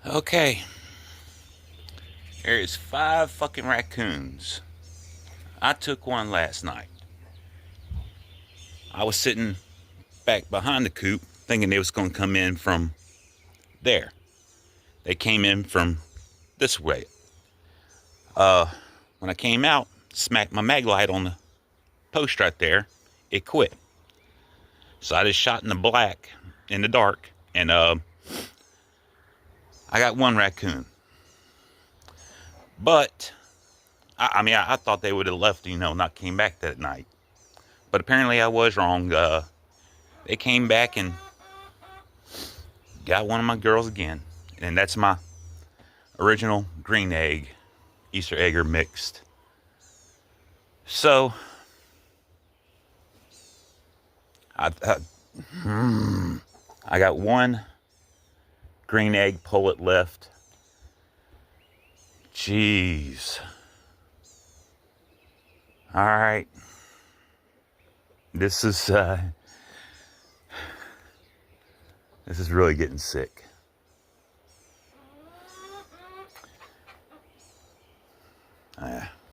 Okay, there is 5 fucking raccoons. I took one last night. I was sitting back behind the coop thinking they was going to come in from there. They came in from this way. When I came out, smacked my mag light on the post right there. It quit. So I just shot in the black, in the dark, and I got one raccoon. But I thought they would have left, not came back that night. But apparently I was wrong. They came back and got one of my girls again. And that's my original green egg, Easter egger mixed. So, I got one green egg pullet left. Jeez. All right. This is really getting sick.